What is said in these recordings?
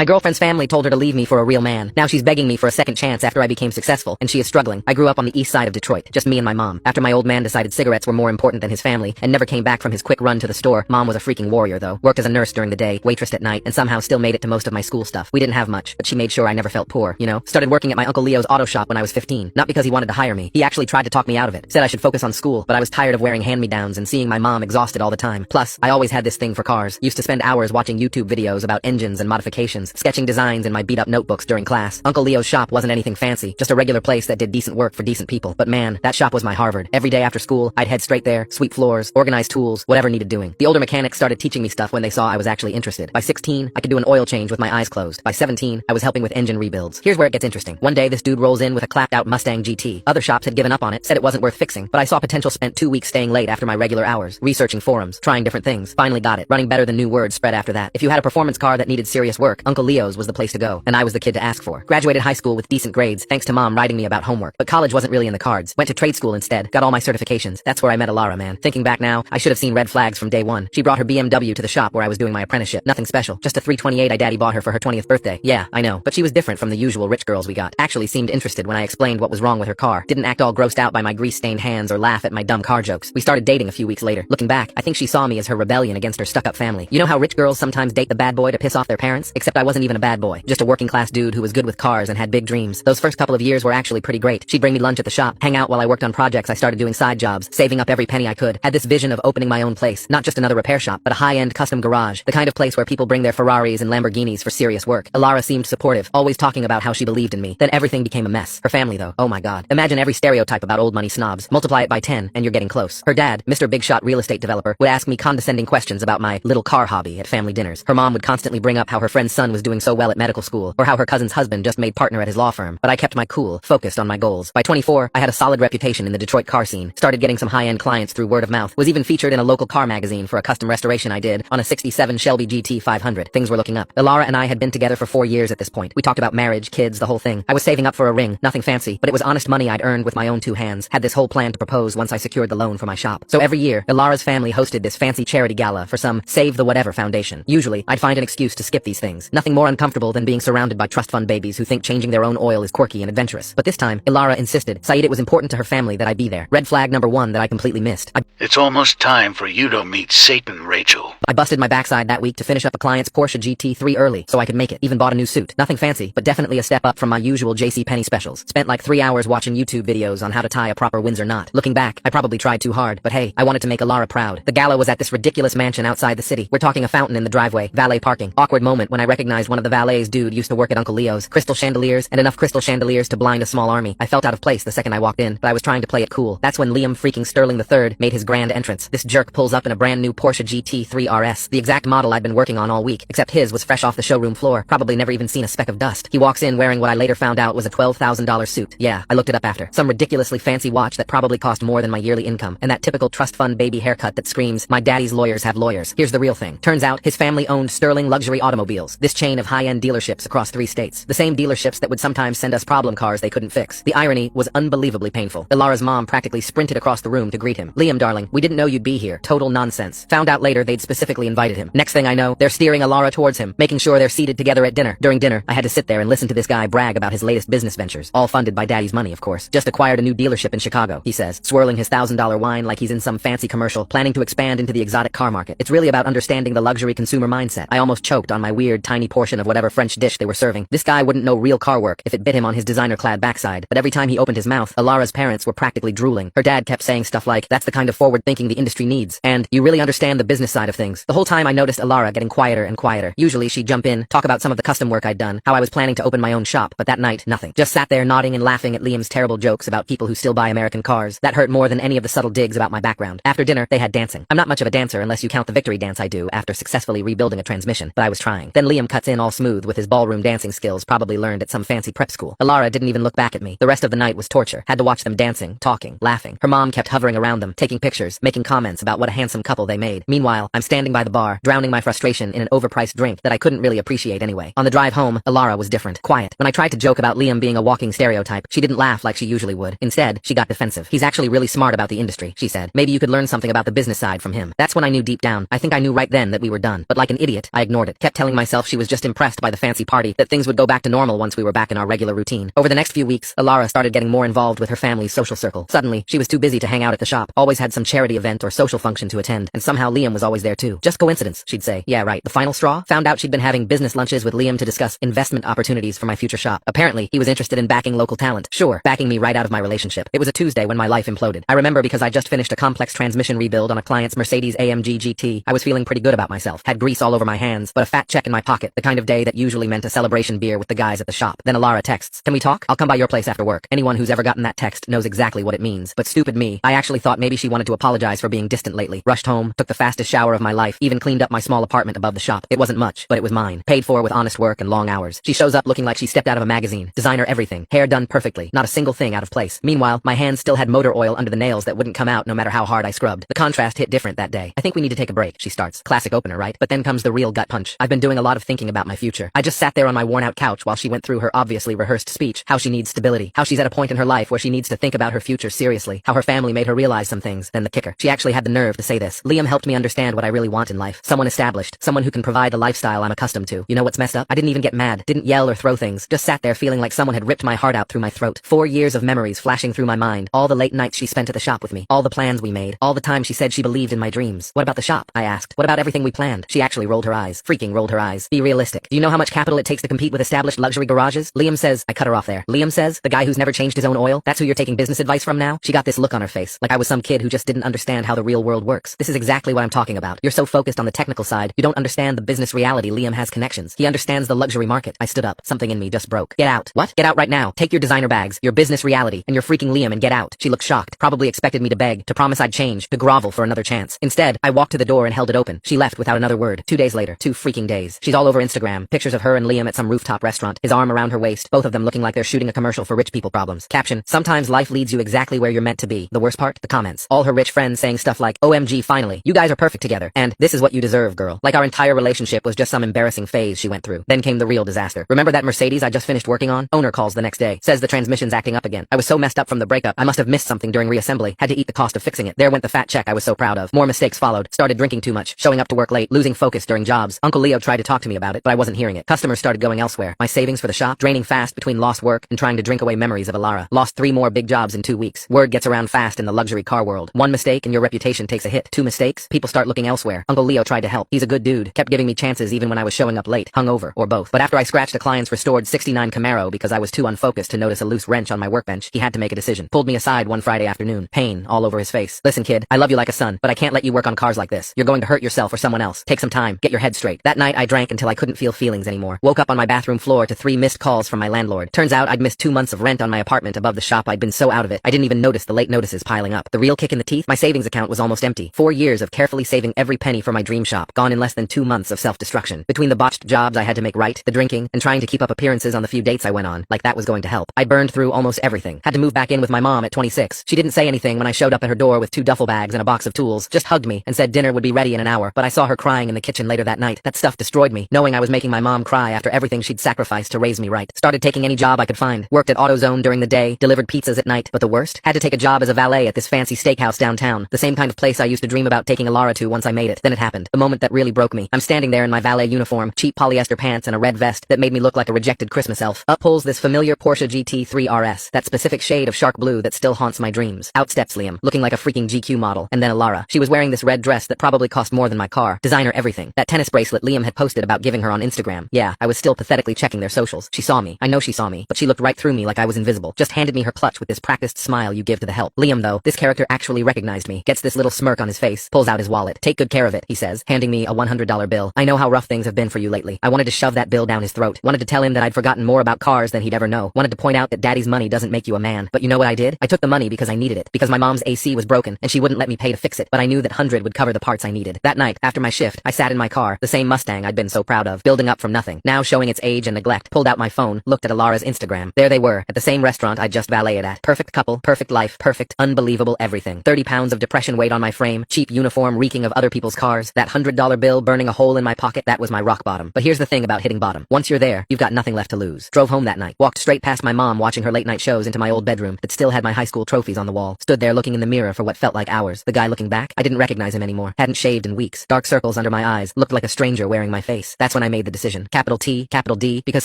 My girlfriend's family told her to leave me for a real man. Now she's begging me for a second chance after I became successful, and she is struggling. I grew up on the east side of Detroit, just me and my mom. After my old man decided cigarettes were more important than his family, and never came back from his quick run to the store. Mom was a freaking warrior though. Worked as a nurse during the day, waitressed at night, and somehow still made it to most of my school stuff. We didn't have much, but she made sure I never felt poor, you know? Started working at my Uncle Leo's auto shop when I was 15. Not because he wanted to hire me. He actually tried to talk me out of it. Said I should focus on school, but I was tired of wearing hand-me-downs and seeing my mom exhausted all the time. Plus, I always had this thing for cars. Used to spend hours watching YouTube videos about engines and modifications, sketching designs in my beat-up notebooks during class. Uncle Leo's shop wasn't anything fancy, just a regular place that did decent work for decent people. But man, that shop was my Harvard. Every day after school, I'd head straight there, sweep floors, organize tools, whatever needed doing. The older mechanics started teaching me stuff when they saw I was actually interested. By 16, I could do an oil change with my eyes closed. By 17, I was helping with engine rebuilds. Here's where it gets interesting. One day, this dude rolls in with a clapped-out Mustang GT. Other shops had given up on it, said it wasn't worth fixing, but I saw potential. Spent 2 weeks staying late after my regular hours, researching forums, trying different things. Finally got it. Running better than new words spread after that. If you had a performance car that needed serious work, Uncle Leo's was the place to go, and I was the kid to ask for. Graduated high school with decent grades, thanks to mom writing me about homework. But college wasn't really in the cards. Went to trade school instead, got all my certifications. That's where I met Alara, man. Thinking back now, I should have seen red flags from day one. She brought her BMW to the shop where I was doing my apprenticeship. Nothing special, just a 328 daddy bought her for her 20th birthday. Yeah, I know, but she was different from the usual rich girls we got. Actually seemed interested when I explained what was wrong with her car. Didn't act all grossed out by my grease-stained hands or laugh at my dumb car jokes. We started dating a few weeks later. Looking back, I think she saw me as her rebellion against her stuck-up family. You know how rich girls sometimes date the bad boy to piss off their parents? Except I wasn't even a bad boy, just a working-class dude who was good with cars and had big dreams. Those first couple of years were actually pretty great. She'd bring me lunch at the shop, hang out while I worked on projects. I started doing side jobs, saving up every penny I could. Had this vision of opening my own place, not just another repair shop, but a high-end custom garage, the kind of place where people bring their Ferraris and Lamborghinis for serious work. Alara seemed supportive, always talking about how she believed in me. Then everything became a mess. Her family though, oh my god. Imagine every stereotype about old money snobs. Multiply it by 10, and you're getting close. Her dad, Mr. Big Shot real estate developer, would ask me condescending questions about my little car hobby at family dinners. Her mom would constantly bring up how her friend's son was doing so well at medical school, or how her cousin's husband just made partner at his law firm. But I kept my cool, focused on my goals. By 24, I had a solid reputation in the Detroit car scene. Started getting some high-end clients through word of mouth. Was even featured in a local car magazine for a custom restoration I did on a 67 Shelby GT 500. Things were looking up. Alara and I had been together for 4 years at this point. We talked about marriage, kids, the whole thing. I was saving up for a ring, nothing fancy, but it was honest money I'd earned with my own 2 hands. Had this whole plan to propose once I secured the loan for my shop. So every year, Alara's family hosted this fancy charity gala for some Save the Whatever foundation. Usually, I'd find an excuse to skip these things. Nothing more uncomfortable than being surrounded by trust fund babies who think changing their own oil is quirky and adventurous. But this time, Alara insisted. Said it was important to her family that I be there. Red flag number 1 that I completely missed. It's almost time for you to meet Satan, Rachel. I busted my backside that week to finish up a client's Porsche GT3 early so I could make it. Even bought a new suit. Nothing fancy, but definitely a step up from my usual JCPenney specials. Spent like 3 hours watching YouTube videos on how to tie a proper Windsor knot. Looking back, I probably tried too hard, but hey, I wanted to make Alara proud. The gala was at this ridiculous mansion outside the city. We're talking a fountain in the driveway, valet parking. Awkward moment when I recognized one of the valets dude used to work at Uncle Leo's. Crystal chandeliers, and enough crystal chandeliers to blind a small army. I felt out of place the second I walked in, but I was trying to play it cool. That's when Liam freaking Sterling III made his grand entrance. This jerk pulls up in a brand new Porsche GT3 RS, the exact model I'd been working on all week, except his was fresh off the showroom floor, probably never even seen a speck of dust. He walks in wearing what I later found out was a $12,000 suit. Yeah, I looked it up after. Some ridiculously fancy watch that probably cost more than my yearly income, and that typical trust fund baby haircut that screams, my daddy's lawyers have lawyers. Here's the real thing. Turns out, his family owned Sterling Luxury Automobiles, this chain of high-end dealerships across 3 states. The same dealerships that would sometimes send us problem cars they couldn't fix. The irony was unbelievably painful. Alara's mom practically sprinted across the room to greet him. Liam, darling, we didn't know you'd be here. Total nonsense. Found out later they'd specifically invited him. Next thing I know, they're steering Alara towards him, making sure they're seated together at dinner. During dinner, I had to sit there and listen to this guy brag about his latest business ventures. All funded by daddy's money, of course. Just acquired a new dealership in Chicago, he says, swirling his $1,000 wine like he's in some fancy commercial, planning to expand into the exotic car market. It's really about understanding the luxury consumer mindset. I almost choked on my weird tiny portion of whatever French dish they were serving. This guy wouldn't know real car work if it bit him on his designer-clad backside, but every time he opened his mouth, Alara's parents were practically drooling. Her dad kept saying stuff like, that's the kind of forward thinking the industry needs, and you really understand the business side of things. The whole time I noticed Alara getting quieter and quieter. Usually she'd jump in, talk about some of the custom work I'd done, how I was planning to open my own shop, but that night, nothing. Just sat there nodding and laughing at Liam's terrible jokes about people who still buy American cars. That hurt more than any of the subtle digs about my background. After dinner, they had dancing. I'm not much of a dancer unless you count the victory dance I do after successfully rebuilding a transmission, but I was trying. Then Liam cuts in all smooth with his ballroom dancing skills probably learned at some fancy prep school. Alara didn't even look back at me. The rest of the night was torture. Had to watch them dancing, talking, laughing. Her mom kept hovering around them, taking pictures, making comments about what a handsome couple they made. Meanwhile, I'm standing by the bar, drowning my frustration in an overpriced drink that I couldn't really appreciate anyway. On the drive home, Alara was different. Quiet. When I tried to joke about Liam being a walking stereotype, she didn't laugh like she usually would. Instead, she got defensive. He's actually really smart about the industry, she said. Maybe you could learn something about the business side from him. That's when I knew deep down. I think I knew right then that we were done. But like an idiot, I ignored it. Kept telling myself she was just impressed by the fancy party, that things would go back to normal once we were back in our regular routine. Over the next few weeks, Alara started getting more involved with her family's social circle. Suddenly, she was too busy to hang out at the shop, always had some charity event or social function to attend, and somehow Liam was always there too. Just coincidence, she'd say. Yeah, right. The final straw? Found out she'd been having business lunches with Liam to discuss investment opportunities for my future shop. Apparently, he was interested in backing local talent. Sure, backing me right out of my relationship. It was a Tuesday when my life imploded. I remember because I just finished a complex transmission rebuild on a client's Mercedes AMG GT. I was feeling pretty good about myself. Had grease all over my hands, but a fat check in my pocket, the kind of day that usually meant a celebration beer with the guys at the shop. Then Alara texts, "Can we talk? I'll come by your place after work." Anyone who's ever gotten that text knows exactly what it means. But stupid me, I actually thought maybe she wanted to apologize for being distant lately. Rushed home, took the fastest shower of my life, even cleaned up my small apartment above the shop. It wasn't much, but it was mine. Paid for with honest work and long hours. She shows up looking like she stepped out of a magazine. Designer everything. Hair done perfectly. Not a single thing out of place. Meanwhile, my hands still had motor oil under the nails that wouldn't come out no matter how hard I scrubbed. The contrast hit different that day. "I think we need to take a break," she starts. Classic opener, right? But then comes the real gut punch. I've been doing a lot of thinking about my future. I just sat there on my worn-out couch while she went through her obviously rehearsed speech. How she needs stability. How she's at a point in her life where she needs to think about her future seriously. How her family made her realize some things. Then the kicker. She actually had the nerve to say this. "Liam helped me understand what I really want in life. Someone established. Someone who can provide the lifestyle I'm accustomed to." You know what's messed up? I didn't even get mad. Didn't yell or throw things. Just sat there feeling like someone had ripped my heart out through my throat. 4 years of memories flashing through my mind. All the late nights she spent at the shop with me. All the plans we made. All the time she said she believed in my dreams. "What about the shop?" I asked. "What about everything we planned?" She actually rolled her eyes. Freaking rolled her eyes. "Be realistic. Do you know how much capital it takes to compete with established luxury garages?" Liam says. I cut her off there. Liam says, "The guy who's never changed his own oil? That's who you're taking business advice from now?" She got this look on her face, like I was some kid who just didn't understand how the real world works. This is exactly what I'm talking about. You're so focused on the technical side, you don't understand the business reality. Liam has connections. He understands the luxury market. I stood up. Something in me just broke. "Get out." "What?" "Get out right now. Take your designer bags, your business reality, and your freaking Liam and get out." She looked shocked. Probably expected me to beg, to promise I'd change, to grovel for another chance. Instead, I walked to the door and held it open. She left without another word. 2 days later. 2 freaking days. She's all over Instagram. Pictures of her and Liam at some rooftop restaurant, his arm around her waist, both of them looking like they're shooting a commercial for rich people problems. Caption, "Sometimes life leads you exactly where you're meant to be." The worst part? The comments. All her rich friends saying stuff like, "OMG, finally. You guys are perfect together." And, "This is what you deserve, girl." Like our entire relationship was just some embarrassing phase she went through. Then came the real disaster. Remember that Mercedes I just finished working on? Owner calls the next day. Says the transmission's acting up again. I was so messed up from the breakup, I must have missed something during reassembly. Had to eat the cost of fixing it. There went the fat check I was so proud of. More mistakes followed. Started drinking too much. Showing up to work late. Losing focus during jobs. Uncle Leo tried to talk to me about it, but I wasn't hearing it. Customers started going elsewhere. My savings for the shop draining fast between lost work and trying to drink away memories of Alara. Lost 3 more big jobs in 2 weeks. Word gets around fast in the luxury car world. 1 mistake and your reputation takes a hit. 2 mistakes, people start looking elsewhere. Uncle Leo tried to help. He's a good dude. Kept giving me chances even when I was showing up late, hungover, or both. But after I scratched a client's restored '69 Camaro because I was too unfocused to notice a loose wrench on my workbench, he had to make a decision. Pulled me aside one Friday afternoon. Pain all over his face. "Listen, kid, I love you like a son, but I can't let you work on cars like this. You're going to hurt yourself or someone else. Take some time. Get your head straight." That night I drank until I couldn't feel feelings anymore. Woke up on my bathroom floor to 3 missed calls from my landlord. Turns out I'd missed 2 months of rent on my apartment above the shop. I'd been so out of it, I didn't even notice the late notices piling up. The real kick in the teeth? My savings account was almost empty. 4 years of carefully saving every penny for my dream shop, gone in less than 2 months of self-destruction. Between the botched jobs I had to make right, the drinking, and trying to keep up appearances on the few dates I went on, like that was going to help. I burned through almost everything. Had to move back in with my mom at 26. She didn't say anything when I showed up at her door with 2 duffel bags and a box of tools, just hugged me and said dinner would be ready in an hour, but I saw her crying in the kitchen later that night. That stuff destroyed me, knowing I was making my mom cry after everything she'd sacrificed to raise me right. Started taking any job I could find. Worked at AutoZone during the day, delivered pizzas at night, but the worst? Had to take a job as a valet at this fancy steakhouse downtown. The same kind of place I used to dream about taking Alara to once I made it. Then it happened. The moment that really broke me. I'm standing there in my valet uniform, cheap polyester pants and a red vest that made me look like a rejected Christmas elf. Up pulls this familiar Porsche GT3 RS, that specific shade of shark blue that still haunts my dreams. Out steps Liam, looking like a freaking GQ model, and then Alara. She was wearing this red dress that probably cost more than my car. Designer everything. That tennis bracelet Liam had posted about giving her on Instagram. Yeah, I was still pathetically checking their socials. She saw me. I know she saw me, but she looked right through me like I was invisible. Just handed me her clutch with this practiced smile you give to the help. Liam, though, this character actually recognized me. Gets this little smirk on his face, pulls out his wallet. "Take good care of it," he says, handing me a $100 bill. "I know how rough things have been for you lately." I wanted to shove that bill down his throat. Wanted to tell him that I'd forgotten more about cars than he'd ever know. Wanted to point out that daddy's money doesn't make you a man. But you know what I did? I took the money because I needed it. Because my mom's AC was broken, and she wouldn't let me pay to fix it. But I knew that 100 would cover the parts I needed. That night, after my shift, I sat in my car, the same Mustang I'd been so proud of, building up from nothing, now showing its age and neglect. Pulled out my phone, looked at Alara's Instagram. There they were, at the same restaurant I'd just valeted at. Perfect couple, perfect life, perfect, unbelievable everything. 30 pounds of depression weight on my frame, cheap uniform reeking of other people's cars, that $100 bill burning a hole in my pocket. That was my rock bottom. But here's the thing about hitting bottom. Once you're there, you've got nothing left to lose. Drove home that night, walked straight past my mom watching her late night shows into my old bedroom that still had my high school trophies on the wall. Stood there looking in the mirror for what felt like hours. The guy looking back, I didn't recognize him anymore. Hadn't shaved in weeks. Dark circles under my eyes, looked like a stranger wearing my face. That's when when I made the decision. Capital T, capital D, because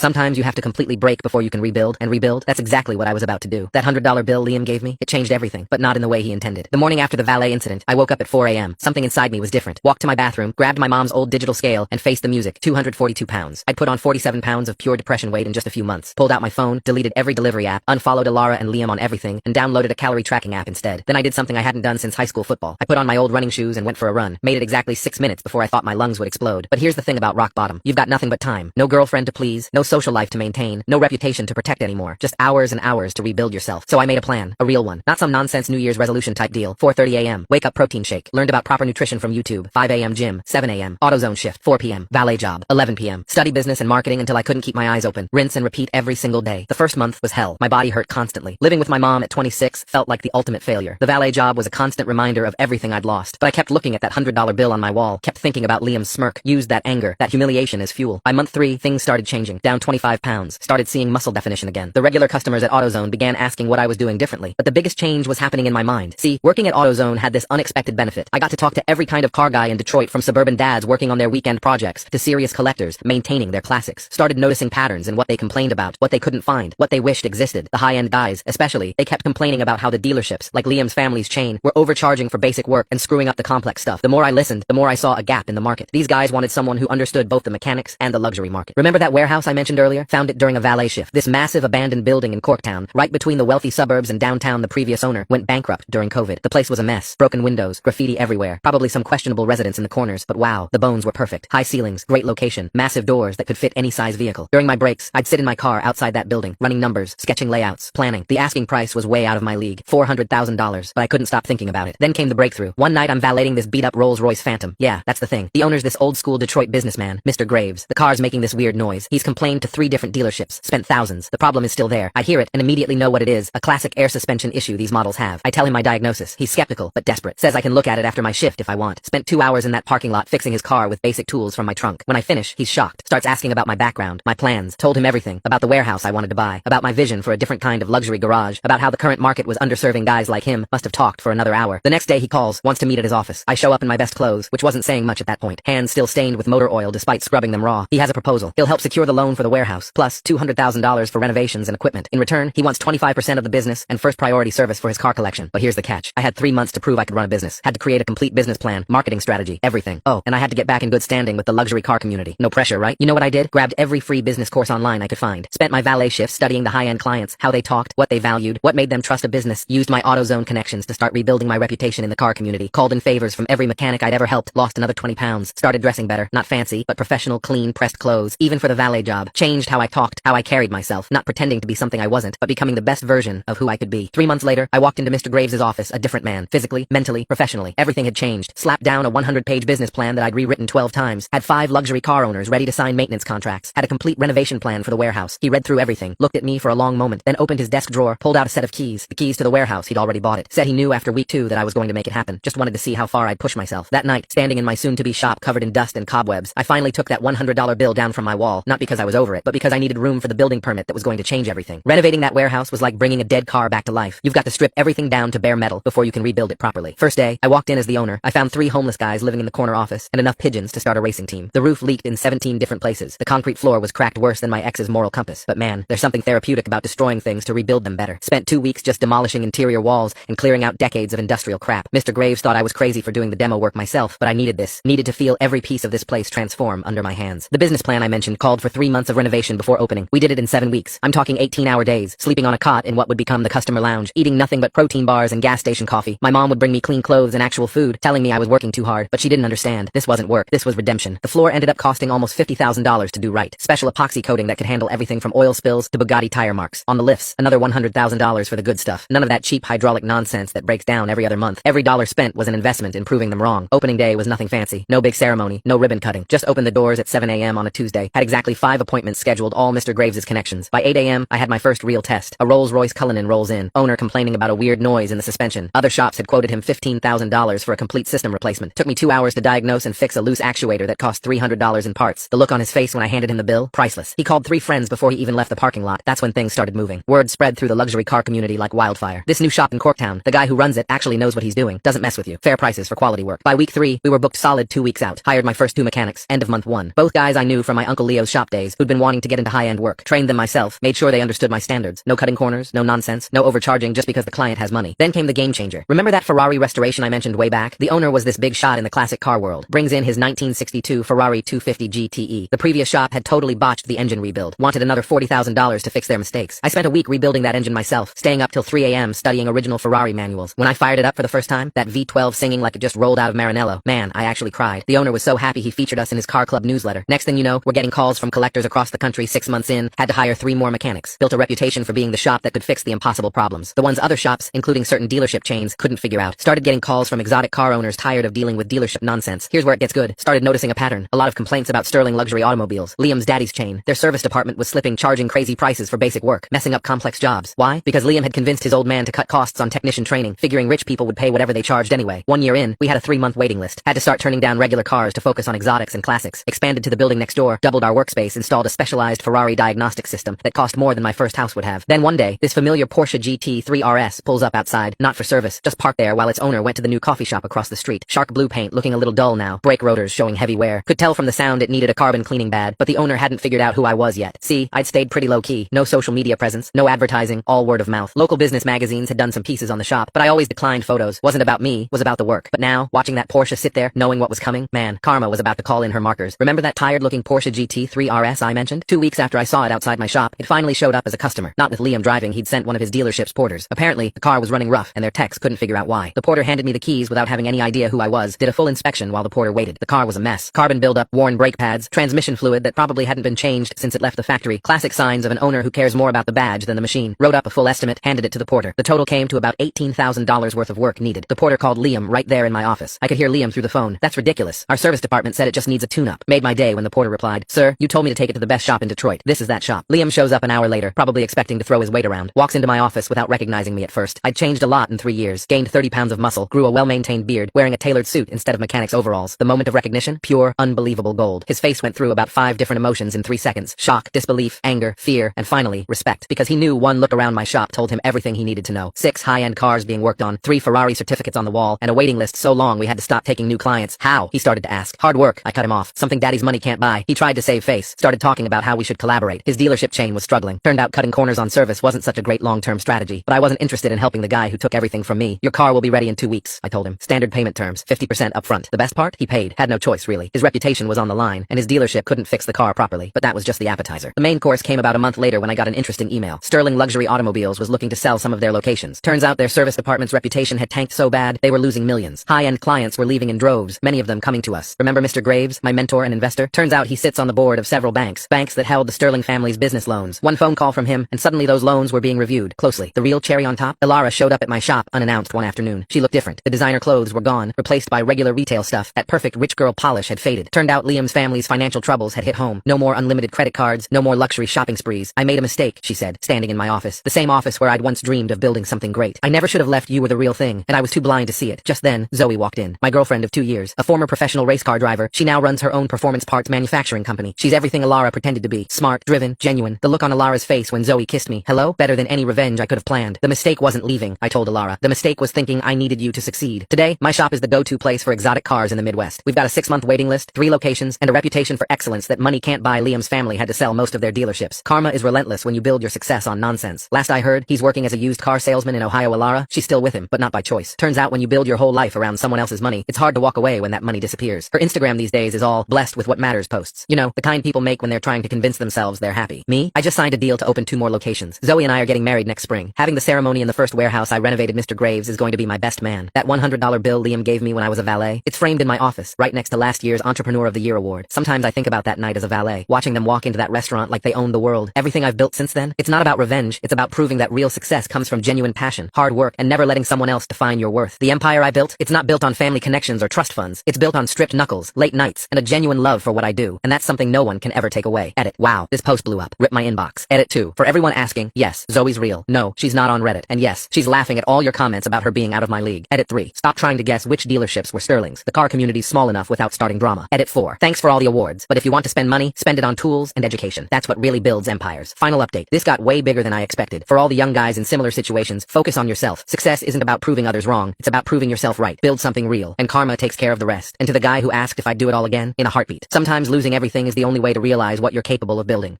sometimes you have to completely break before you can rebuild, and rebuild, that's exactly what I was about to do. That $100 bill Liam gave me, it changed everything, but not in the way he intended. The morning after the valet incident, I woke up at 4 a.m. Something inside me was different. Walked to my bathroom, grabbed my mom's old digital scale, and faced the music. 242 pounds. I'd put on 47 pounds of pure depression weight in just a few months. Pulled out my phone, deleted every delivery app, unfollowed Alara and Liam on everything, and downloaded a calorie tracking app instead. Then I did something I hadn't done since high school football. I put on my old running shoes and went for a run. Made it exactly 6 minutes before I thought my lungs would explode. But here's the thing about rock bottom. You've got nothing but time. No girlfriend to please, no social life to maintain, no reputation to protect anymore. Just hours and hours to rebuild yourself. So I made a plan. A real one. Not some nonsense New Year's resolution type deal. 4:30 a.m. Wake up protein shake. Learned about proper nutrition from YouTube. 5 a.m. gym. 7 a.m. AutoZone shift. 4 p.m. valet job. 11 p.m. study business and marketing until I couldn't keep my eyes open. Rinse and repeat every single day. The first month was hell. My body hurt constantly. Living with my mom at 26 felt like the ultimate failure. The valet job was a constant reminder of everything I'd lost. But I kept looking at that $100 bill on my wall. Kept thinking about Liam's smirk. Used that anger, that humiliation as fuel. By month 3, things started changing. Down 25 pounds. Started seeing muscle definition again. The regular customers at AutoZone began asking what I was doing differently. But the biggest change was happening in my mind. See, working at AutoZone had this unexpected benefit. I got to talk to every kind of car guy in Detroit, from suburban dads working on their weekend projects to serious collectors maintaining their classics. Started noticing patterns in what they complained about, what they couldn't find, what they wished existed. The high-end guys, especially, they kept complaining about how the dealerships, like Liam's family's chain, were overcharging for basic work and screwing up the complex stuff. The more I listened, the more I saw a gap in the market. These guys wanted someone who understood both the mechanics and the luxury market. Remember that warehouse I mentioned earlier? Found it during a valet shift. This massive abandoned building in Corktown, right between the wealthy suburbs and downtown. The previous owner went bankrupt during COVID. The place was a mess. Broken windows, graffiti everywhere, probably some questionable residents in the corners, but wow, the bones were perfect. High ceilings, great location, massive doors that could fit any size vehicle. During my breaks, I'd sit in my car outside that building, running numbers, sketching layouts, planning. The asking price was way out of my league, $400,000, but I couldn't stop thinking about it. Then came the breakthrough. One night I'm valeting this beat-up Rolls-Royce Phantom. Yeah, that's the thing. The owner's this old-school Detroit businessman, Mr. Graves. The car's making this weird noise. He's complained to 3 different dealerships, spent thousands. The problem is still there. I hear it and immediately know what it is, a classic air suspension issue these models have. I tell him my diagnosis. He's skeptical, but desperate. Says I can look at it after my shift if I want. Spent 2 hours in that parking lot fixing his car with basic tools from my trunk. When I finish, he's shocked. Starts asking about my background, my plans. Told him everything. About the warehouse I wanted to buy. About my vision for a different kind of luxury garage. About how the current market was underserving guys like him. Must have talked for another hour. The next day he calls, wants to meet at his office. I show up in my best clothes, which wasn't saying much at that point. Hands still stained with motor oil despite scrubbing them raw. He has a proposal. He'll help secure the loan for the warehouse, plus $200,000 for renovations and equipment. In return, he wants 25% of the business and first priority service for his car collection. But here's the catch. I had 3 months to prove I could run a business. Had to create a complete business plan, marketing strategy, everything. Oh, and I had to get back in good standing with the luxury car community. No pressure, right? You know what I did? Grabbed every free business course online I could find. Spent my valet shifts studying the high-end clients, how they talked, what they valued, what made them trust a business. Used my AutoZone connections to start rebuilding my reputation in the car community. Called in favors from every mechanic I'd ever helped. Lost another 20 pounds. Started dressing better. Not fancy, but professional, clean, pressed clothes. Even for the valet job. Changed how I talked, how I carried myself. Not pretending to be something I wasn't, but becoming the best version of who I could be. 3 months later, I walked into Mr. Graves' office, a different man. Physically, mentally, professionally. Everything had changed. Slapped down a 100-page business plan that I'd rewritten 12 times. Had 5 luxury car owners ready to sign maintenance contracts. Had a complete renovation plan for the warehouse. He read through everything, looked at me for a long moment, then opened his desk drawer, pulled out a set of keys. The keys to the warehouse, he'd already bought it. Said he knew after week 2 that I was going to make it happen. Just wanted to see how far I'd push myself. That night, standing in my soon-to-be shop covered in dust and cobwebs, I finally took that $100 bill down from my wall, not because I was over it, but because I needed room for the building permit that was going to change everything. Renovating that warehouse was like bringing a dead car back to life. You've got to strip everything down to bare metal before you can rebuild it properly. First day, I walked in as the owner. I found 3 homeless guys living in the corner office and enough pigeons to start a racing team. The roof leaked in 17 different places. The concrete floor was cracked worse than my ex's moral compass. But man, there's something therapeutic about destroying things to rebuild them better. Spent 2 weeks just demolishing interior walls and clearing out decades of industrial crap. Mr. Graves thought I was crazy for doing the demo work myself, but I needed this. Needed to feel every piece of this place transform under my hands. The business plan I mentioned called for 3 months of renovation before opening. We did it in 7 weeks. I'm talking 18-hour days, sleeping on a cot in what would become the customer lounge, eating nothing but protein bars and gas station coffee. My mom would bring me clean clothes and actual food, telling me I was working too hard, but she didn't understand. This wasn't work. This was redemption. The floor ended up costing almost $50,000 to do right. Special epoxy coating that could handle everything from oil spills to Bugatti tire marks. On the lifts, another $100,000 for the good stuff. None of that cheap hydraulic nonsense that breaks down every other month. Every dollar spent was an investment in proving them wrong. Opening day was nothing fancy. No big ceremony. No ribbon cutting. Just opened the doors at 7 a.m. on a Tuesday. Had exactly 5 appointments scheduled, all Mr. Graves' connections. By 8 a.m., I had my first real test. A Rolls-Royce Cullinan rolls in. Owner complaining about a weird noise in the suspension. Other shops had quoted him $15,000 for a complete system replacement. Took me 2 hours to diagnose and fix a loose actuator that cost $300 in parts. The look on his face when I handed him the bill, priceless. He called 3 friends before he even left the parking lot. That's when things started moving. Word spread through the luxury car community like wildfire. This new shop in Corktown, the guy who runs it actually knows what he's doing. Doesn't mess with you. Fair prices for quality work. By week 3, we were booked solid 2 weeks out. Hired my first 2 mechanics. End of month 1. one. Both guys I knew from my Uncle Leo's shop days, who'd been wanting to get into high-end work. Trained them myself, made sure they understood my standards. No cutting corners, no nonsense, no overcharging just because the client has money. Then came the game changer. Remember that Ferrari restoration I mentioned way back? The owner was this big shot in the classic car world. Brings in his 1962 Ferrari 250 GTE. The previous shop had totally botched the engine rebuild. Wanted another $40,000 to fix their mistakes. I spent a week rebuilding that engine myself, staying up till 3 a.m. studying original Ferrari manuals. When I fired it up for the first time, that V12 singing like it just rolled out of Maranello. Man, I actually cried. The owner was so happy he featured us in his car club newsletter. Next thing you know, we're getting calls from collectors across the country 6 months in, had to hire 3 more mechanics. Built a reputation for being the shop that could fix the impossible problems. The ones other shops, including certain dealership chains, couldn't figure out. Started getting calls from exotic car owners tired of dealing with dealership nonsense. Here's where it gets good. Started noticing a pattern. A lot of complaints about Sterling luxury automobiles. Liam's daddy's chain. Their service department was slipping, charging crazy prices for basic work, messing up complex jobs. Why? Because Liam had convinced his old man to cut costs on technician training, figuring rich people would pay whatever they charged anyway. 1 year in, we had a 3-month waiting list. Had to start turning down regular cars to focus on exotics and classics. Expanded to the building next door, doubled our workspace, installed a specialized Ferrari diagnostic system that cost more than my first house would have. Then one day, this familiar Porsche GT3 RS pulls up outside, not for service, just parked there while its owner went to the new coffee shop across the street. Shark blue paint looking a little dull now, brake rotors showing heavy wear. Could tell from the sound it needed a carbon cleaning bad, but the owner hadn't figured out who I was yet. See, I'd stayed pretty low-key. No social media presence, no advertising, all word of mouth. Local business magazines had done some pieces on the shop, but I always declined photos. Wasn't about me, was about the work. But now, watching that Porsche sit there, knowing what was coming, man, karma was about to call in her markers. Remember that tired-looking Porsche GT3 RS I mentioned? 2 weeks after I saw it outside my shop, it finally showed up as a customer. Not with Liam driving, he'd sent one of his dealership's porters. Apparently, the car was running rough, and their techs couldn't figure out why. The porter handed me the keys without having any idea who I was, did a full inspection while the porter waited. The car was a mess. Carbon buildup, worn brake pads, transmission fluid that probably hadn't been changed since it left the factory. Classic signs of an owner who cares more about the badge than the machine. Wrote up a full estimate, handed it to the porter. The total came to about $18,000 worth of work needed. The porter called Liam right there in my office. I could hear Liam through the phone. That's ridiculous. Our service department said it just needs a tune-up. Made my day when the porter replied, "Sir, you told me to take it to the best shop in Detroit. This is that shop." Liam shows up an hour later, probably expecting to throw his weight around. Walks into my office without recognizing me at first. I'd changed a lot in 3 years. Gained 30 pounds of muscle. Grew a well-maintained beard. Wearing a tailored suit instead of mechanic's overalls. The moment of recognition? Pure, unbelievable gold. His face went through about 5 different emotions in 3 seconds. Shock, disbelief, anger, fear, and finally, respect. Because he knew one look around my shop told him everything he needed to know. 6 high-end cars being worked on, 3 Ferrari certificates on the wall, and a waiting list so long we had to stop taking new clients. How? He started to ask. Hard work. I cut him off. Something daddy's money can't buy. He tried to save face. Started talking about how we should collaborate. His dealership chain was struggling. Turned out cutting corners on service wasn't such a great long-term strategy. But I wasn't interested in helping the guy who took everything from me. Your car will be ready in 2 weeks, I told him. Standard payment terms, 50% upfront. The best part? He paid. Had no choice, really. His reputation was on the line, and his dealership couldn't fix the car properly. But that was just the appetizer. The main course came about a month later when I got an interesting email. Sterling Luxury Automobiles was looking to sell some of their locations. Turns out their service department's reputation had tanked so bad, they were losing millions. High-end clients were leaving in droves, many of them coming to us. Remember Mr. Graves, my mentor and investor? Turns out he sits on the board of several banks that held the Sterling family's business loans. One phone call from him, and suddenly those loans were being reviewed closely. The real cherry on top? Ilara showed up at my shop unannounced one afternoon. She looked different. The designer clothes were gone, replaced by regular retail stuff. That perfect rich girl polish had faded. Turned out Liam's family's financial troubles had hit home. No more unlimited credit cards, no more luxury shopping sprees. I made a mistake, she said, standing in my office. The same office where I'd once dreamed of building something great. I never should have left you were the real thing, and I was too blind to see it. Just then, Zoe walked in. My girlfriend of 2 years. A former professional race car driver. She now runs her own performance parts manufacturing company. She's everything Ilara pretended to be. Smart, driven, genuine. The look on Ilara's face when Zoe kissed me. Hello? Better than any revenge I could have planned. The mistake wasn't leaving, I told Ilara. The mistake was thinking I needed you to succeed. Today, my shop is the go-to place for exotic cars in the Midwest. We've got a 6-month waiting list, 3 locations, and a reputation for excellence that money can't buy. Liam's family had to sell most of their dealerships. Karma is relentless when you build your success on nonsense. Last I heard, he's working as a used car salesman in Ohio. Ilara, she's still with him, but not by choice. Turns out when you build your whole life around someone else's money, it's hard to walk away when that money disappears. Her Instagram these days is all blessed with what matters posts. You know, the kind people make when they're trying to convince themselves they're happy. Me? I just signed a deal to open 2 more locations. Zoe and I are getting married next spring. Having the ceremony in the first warehouse I renovated. Mr. Graves is going to be my best man. That $100 bill Liam gave me when I was a valet, it's framed in my office, right next to last year's Entrepreneur of the Year award. Sometimes I think about that night as a valet, watching them walk into that restaurant like they own the world. Everything I've built since then, it's not about revenge, it's about proving that real success comes from genuine passion, hard work, and never letting someone else define your worth. The empire I built, it's not built on family connections or trust funds. It's built on stripped knuckles, late nights, and a genuine love for what I do. And that's something no one can ever take away. Edit. Wow, this post blew up. Rip my inbox. Edit 2. For everyone asking, yes, Zoe's real. No, she's not on Reddit. And yes, she's laughing at all your comments about her being out of my league. Edit 3. Stop trying to guess which dealerships were Sterling's. The car community's small enough without starting drama. Edit 4. Thanks for all the awards, but if you want to spend money, spend it on tools and education. That's what really builds empires. Final update. This got way bigger than I expected. For all the young guys in similar situations, focus on yourself. Success isn't about proving others wrong. It's about proving yourself right. Build something real, and karma takes care of the rest. And to the guy who asked if I'd do it all again, in a heartbeat. heartbeat. Sometimes losing everything is the only way to realize what you're capable of building.